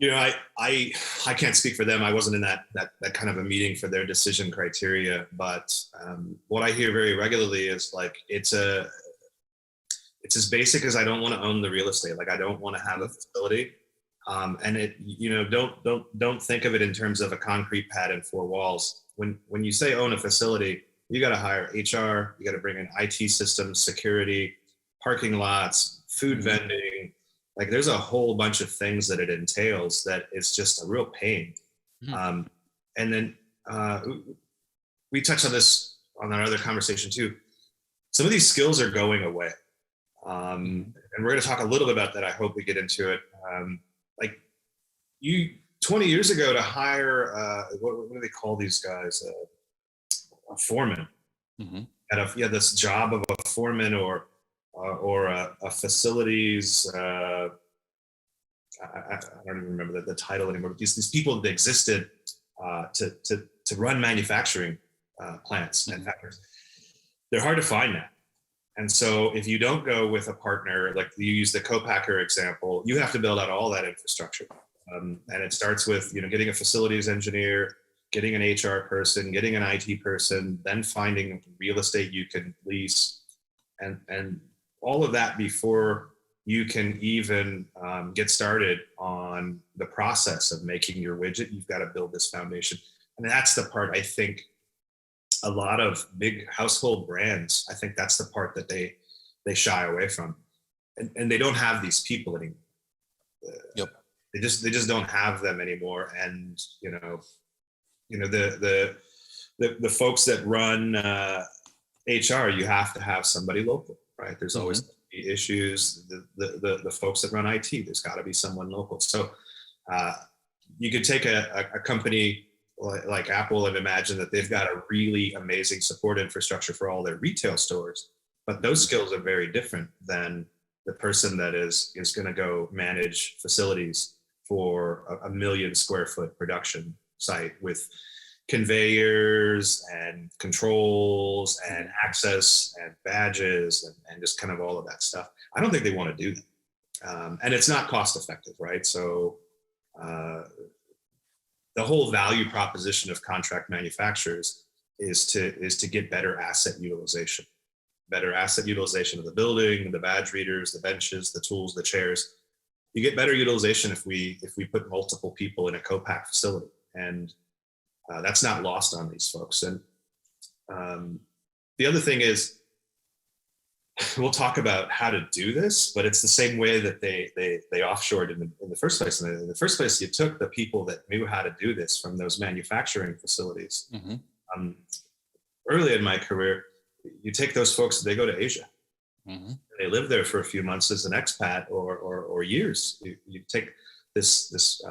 I can't speak for them. I wasn't in that kind of a meeting for their decision criteria. But what I hear very regularly is like it's as basic as I don't want to own the real estate. Like I don't want to have a facility. And don't think of it in terms of a concrete pad and four walls. When you say own a facility, you got to hire HR, you got to bring in IT systems, security, parking lots, food vending. Like there's a whole bunch of things that it entails that is just a real pain. And then we touched on this on our other conversation too. Some of these skills are going away. And we're going to talk a little bit about that. I hope we get into it. Like 20 years ago to hire, what do they call these guys? A foreman. You had this job of a foreman or a facilities, I don't even remember the title anymore, but these people that existed to run manufacturing plants and factories. They're hard to find now. And so if you don't go with a partner, like you use the co-packer example, you have to build out all that infrastructure. And it starts with, getting a facilities engineer, getting an HR person, getting an IT person, then finding real estate you can lease, and all of that before you can even get started on the process of making your widget. You've got to build this foundation. And that's the part I think a lot of big household brands, I think that's the part that they shy away from. And they don't have these people anymore. They just don't have them anymore. And, the folks that run HR, you have to have somebody local, right? There's always issues. The folks that run IT, there's got to be someone local. So you could take a company like Apple and imagine that they've got a really amazing support infrastructure for all their retail stores, but those skills are very different than the person that is going to go manage facilities for a 1 million square foot production site with conveyors and controls and access and badges and just kind of all of that stuff. I don't think they want to do that. And it's not cost effective, right? So the whole value proposition of contract manufacturers is to get better asset utilization of the building, the badge readers, the benches, the tools, the chairs. You get better utilization if we put multiple people in a co-pack facility, and that's not lost on these folks. And the other thing is, we'll talk about how to do this, but it's the same way that they offshored in the first place. In the first place, you took the people that knew how to do this from those manufacturing facilities. Early in my career, you take those folks, they go to Asia. They live there for a few months as an expat or years. You take this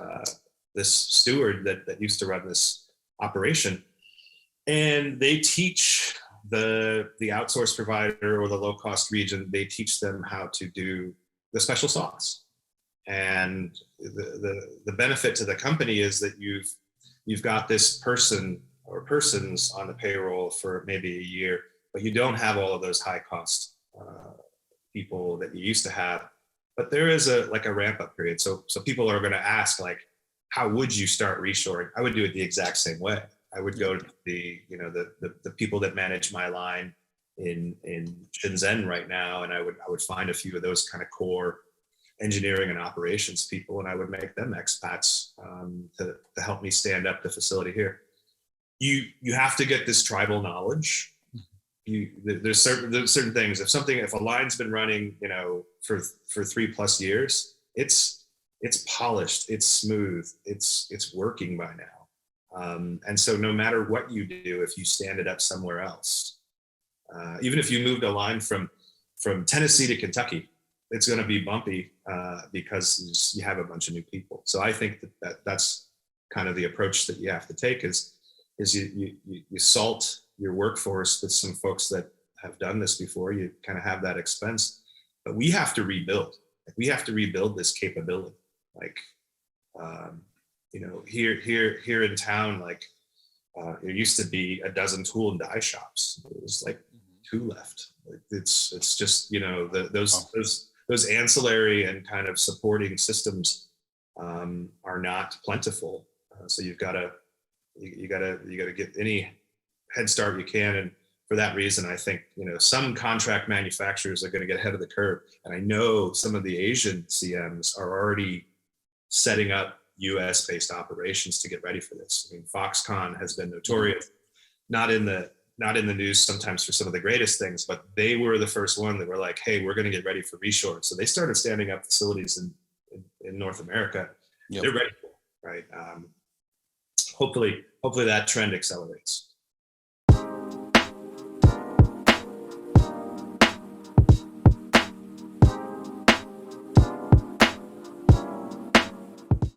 steward that used to run this operation, and they teach the outsource provider or the low cost region, they teach them how to do the special sauce. And the benefit to the company is that you've got this person or persons on the payroll for maybe a year, but you don't have all of those high cost people that you used to have. But there is a ramp up period. So people are going to ask, like, how would you start reshoring? I would do it the exact same way. I would go to the people that manage my line in Shenzhen right now, and I would find a few of those kind of core engineering and operations people, and I would make them expats to help me stand up the facility here. You have to get this tribal knowledge. There's certain things. If a line's been running, for 3+ years, it's polished, it's smooth, it's working by now. And so no matter what you do, if you stand it up somewhere else, even if you moved a line from Tennessee to Kentucky, it's going to be bumpy because you have a bunch of new people. So I think that's kind of the approach that you have to take is you salt your workforce with some folks that have done this before. You kind of have that expense, but we have to rebuild. We have to rebuild this capability. Here in town, there used to be a dozen tool and die shops. It was 2 left. It's just those ancillary and kind of supporting systems are not plentiful. So you've got to you got to get any head start you can. And for that reason, I think, some contract manufacturers are going to get ahead of the curve. And I know some of the Asian CMs are already setting up US based operations to get ready for this. I mean, Foxconn has been notorious, not in the news sometimes for some of the greatest things, but they were the first one that were like, hey, we're going to get ready for reshore. So they started standing up facilities in North America. Yep. They're ready for it, right? Hopefully that trend accelerates.